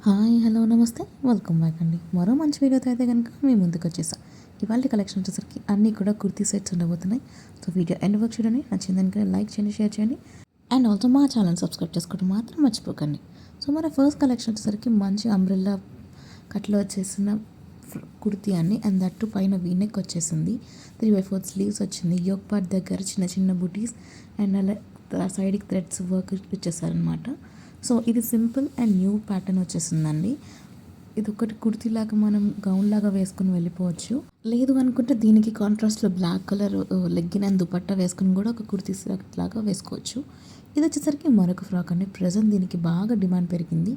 Hi hello నమస్తే welcome back అండి. మరో మంచి వీడియోతో అయితే కనుక మీ ముందుకు వచ్చేసా. ఇవాళ కలెక్షన్ వచ్చేసరికి అన్నీ కూడా కుర్తీ సెట్స్ ఉండబోతున్నాయి. సో వీడియో ఎండ్ వరకు చూడండి, నచ్చిందని లైక్ చేయండి, షేర్ చేయండి అండ్ ఆల్సో మా ఛానల్ సబ్స్క్రైబ్ చేసుకోవడం మాత్రం మర్చిపోకండి. సో మన ఫస్ట్ కలెక్షన్ వచ్చేసరికి మంచి అంబ్రెల్లా కట్లో వచ్చేసిన కుర్తీ అండి. అండ్ దట్టు పైన వీనెక్ వచ్చేసింది, 3/4 స్లీవ్స్ వచ్చింది, యోక్ పార్ట్ దగ్గర చిన్న చిన్న బుటీస్ అండ్ అలా సైడ్కి థ్రెడ్స్ వర్క్ ఇచ్చేసారనమాట. సో ఇది సింపుల్ అండ్ న్యూ ప్యాటర్న్ వచ్చేసిందండి. ఇది ఒకటి కుర్తీలాగా మనం గౌన్ లాగా వేసుకుని వెళ్ళిపోవచ్చు. లేదు అనుకుంటే దీనికి కాంట్రాస్ట్లో black colour legging and dupatta వేసుకుని కూడా ఒక కుర్తీ సెట్ లాగా వేసుకోవచ్చు. ఇది వచ్చేసరికి మరొక ఫ్రాక్ అండి. ప్రజెంట్ దీనికి బాగా డిమాండ్ పెరిగింది.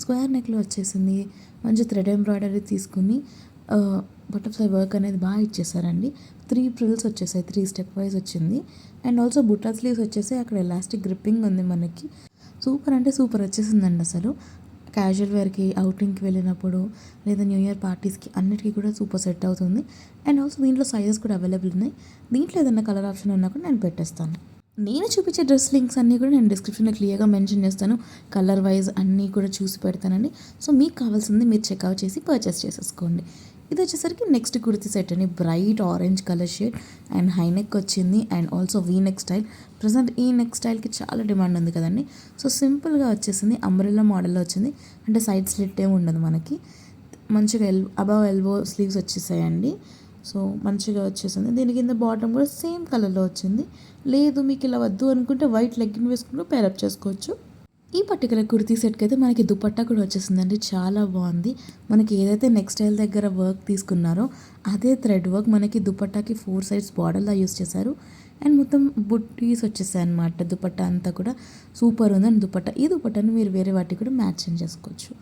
స్క్వేర్ నెక్లో వచ్చేసింది, మంచి థ్రెడ్ ఎంబ్రాయిడరీ తీసుకుని బటర్ఫ్లై వర్క్ అనేది బాగా ఇచ్చేసారండి. 3 ప్రిల్స్ వచ్చేసాయి, 3 స్టెప్ వైజ్ వచ్చింది. అండ్ ఆల్సో బుట్టా స్లీవ్స్ వచ్చేసి అక్కడ ఎలాస్టిక్ గ్రిప్పింగ్ ఉంది మనకి. సూపర్ అంటే సూపర్ వచ్చేసిందండి. అసలు క్యాజువల్ వేర్కి, అవుటింగ్కి వెళ్ళినప్పుడు లేదా న్యూ ఇయర్ పార్టీస్కి అన్నిటికీ కూడా సూపర్ సెట్ అవుతుంది. అండ్ ఆల్సో దీంట్లో సైజెస్ కూడా అవైలబుల్ ఉన్నాయి. దీంట్లో ఏదైనా కలర్ ఆప్షన్ ఉన్నా కూడా నేను పెట్టేస్తాను. నేను చూపించే డ్రెస్ లింక్స్ అన్నీ కూడా నేను డిస్క్రిప్షన్లో క్లియర్గా మెన్షన్ చేస్తాను. కలర్ వైజ్ అన్నీ కూడా చూసి పెడతానండి. సో మీకు కావాల్సింది మీరు చెక్అవుట్ చేసి పర్చేస్ చేసేసుకోండి. ఇది వచ్చేసరికి నెక్స్ట్ కుర్తీ సెట్ అండి. Bright orange colour shade and high neck వచ్చింది and also V neck style. Present ఈ నెక్ స్టైల్కి చాలా డిమాండ్ ఉంది కదండి. సో సింపుల్గా వచ్చేసింది, అంబ్రెల్లా మోడల్లో వచ్చింది. అంటే సైడ్ స్లిట్ ఏమి ఉండదు మనకి. మంచిగా అబవ్ ఎల్బో స్లీవ్స్ వచ్చేసాయండి. సో మంచిగా వచ్చేసింది. దీని కింద బాటమ్ కూడా సేమ్ కలర్లో వచ్చింది. లేదు మీకు ఇలా వద్దు అనుకుంటే వైట్ లెగ్గిన్ వేసుకుంటూ పేరప్ చేసుకోవచ్చు. ఈ పర్టికులర్ కుర్తీ సెట్కి అయితే మనకి దుపట్టా కూడా వచ్చేసిందండి. చాలా బాగుంది. మనకి ఏదైతే నెక్ స్టైల్ దగ్గర వర్క్ తీసుకున్నారో అదే థ్రెడ్ వర్క్ మనకి దుపట్టాకి 4 సైడ్స్ బార్డర్లా యూస్ చేశారు. అండ్ మొత్తం బుట్టీస్ వచ్చేసాయి అనమాట. దుపట్టా అంతా కూడా సూపర్ ఉందండి. దుపట్టా ఈ దుపట్టాని మీరు వేరే వాటికి కూడా మ్యాచింగ్ చేసుకోవచ్చు.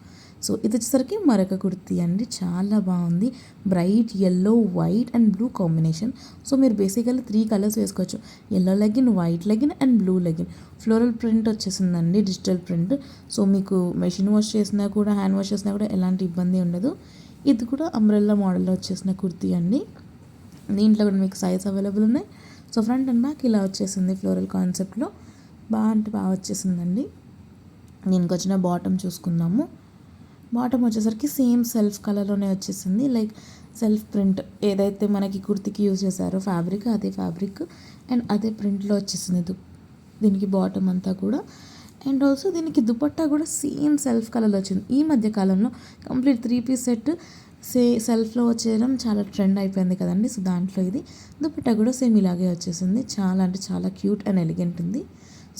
సో ఇది వచ్చేసరికి మరొక కుర్తీ అండి. చాలా బాగుంది. Bright yellow, white and blue combination. So మీరు బేసికల్లీ 3 కలర్స్ వేసుకోవచ్చు. Yellow legging, white legging and blue legging. Floral print వచ్చేసిందండి, డిజిటల్ ప్రింట్. సో మీకు మెషిన్ వాష్ చేసినా కూడా, హ్యాండ్ వాష్ చేసినా కూడా ఎలాంటి ఇబ్బంది ఉండదు. ఇది కూడా అంబ్రెల్లా మోడల్లో వచ్చేసిన కుర్తీ అండి. దీంట్లో కూడా మీకు సైజ్ అవైలబుల్ ఉన్నాయి. సో ఫ్రంట్ అండ్ బ్యాక్ ఇలా వచ్చేసింది ఫ్లోరల్ కాన్సెప్ట్లో. బాగా అంటే బాగా వచ్చేసిందండి. దీనికి వచ్చిన బాటమ్ చూసుకుందాము. బాటమ్ వచ్చేసరికి సేమ్ సెల్ఫ్ కలర్లోనే వచ్చేసింది. లైక్ సెల్ఫ్ ప్రింట్ ఏదైతే మనకి కుర్తికి యూజ్ చేశారో ఫ్యాబ్రిక్, అదే ఫ్యాబ్రిక్ అండ్ అదే ప్రింట్లో వచ్చేసింది దీనికి బాటమ్ అంతా కూడా. అండ్ ఆల్సో దీనికి దుపట్టా కూడా సేమ్ సెల్ఫ్ కలర్లో వచ్చింది. ఈ మధ్య కాలంలో కంప్లీట్ 3 పీస్ సెట్ సెల్ఫ్లో వచ్చేయడం చాలా ట్రెండ్ అయిపోయింది కదండి. సో దాంట్లో ఇది దుపట్టా కూడా సేమ్ ఇలాగే వచ్చేసింది. చాలా అంటే చాలా క్యూట్ అండ్ ఎలిగెంట్ ఉంది.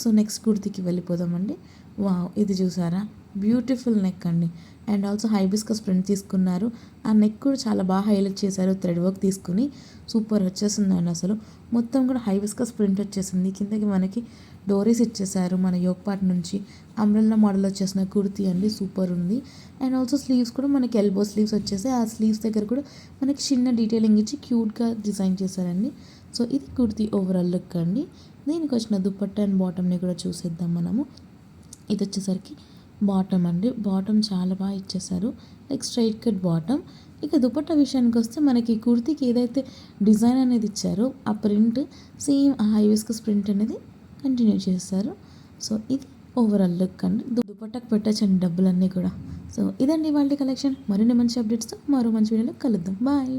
సో నెక్స్ట్ కుర్తికి వెళ్ళిపోదామండి. వావ్, ఇది చూసారా, బ్యూటిఫుల్ నెక్ అండి. అండ్ ఆల్సో హైబిస్కస్ ప్రింట్ తీసుకున్నారు. ఆ నెక్ కూడా చాలా బాగా హైలైట్ చేశారు థ్రెడ్ వర్క్ తీసుకుని. సూపర్ వచ్చేసిందండి. అసలు మొత్తం కూడా హైబిస్కస్ ప్రింట్ వచ్చేసింది. కిందకి మనకి డోరీస్ ఇచ్చేసారు మన యోక్ పార్ట్ నుంచి. అంబ్రెల్లా మోడల్ వచ్చేసిన కుర్తీ అండి. సూపర్ ఉంది. అండ్ ఆల్సో స్లీవ్స్ కూడా మనకి ఎల్బో స్లీవ్స్ వచ్చేసి ఆ స్లీవ్స్ దగ్గర కూడా మనకి చిన్న డీటెయిలింగ్ ఇచ్చి క్యూట్గా డిజైన్ చేశారండి. సో ఇది కుర్తీ ఓవరాల్ లుక్ అండి. దీనికి వచ్చిన దుపట్టా అండ్ బాటమ్ని కూడా చూసేద్దాం మనము. ఇది వచ్చేసరికి బాటమ్ అండి. బాటమ్ చాలా బాగా ఇచ్చేసారు, లైక్ స్ట్రైట్ కట్ బాటమ్. ఇక దుపట్టా విషయానికి వస్తే మనకి కుర్తీకి ఏదైతే డిజైన్ అనేది ఇచ్చారో ఆ ప్రింట్ సేమ్ ఆ హైవిస్కస్ ప్రింట్ అనేది కంటిన్యూ చేస్తారు. సో ఇది ఓవరాల్ లుక్ అండి. దుపట్టాకు పెట్టచ్చండి డబ్బులన్నీ కూడా. సో ఇదండి వాళ్ళ కలెక్షన్. మరిన్ని మంచి అప్డేట్స్తో మరో మంచి వీడియోలో కలుద్దాం. బాయ్.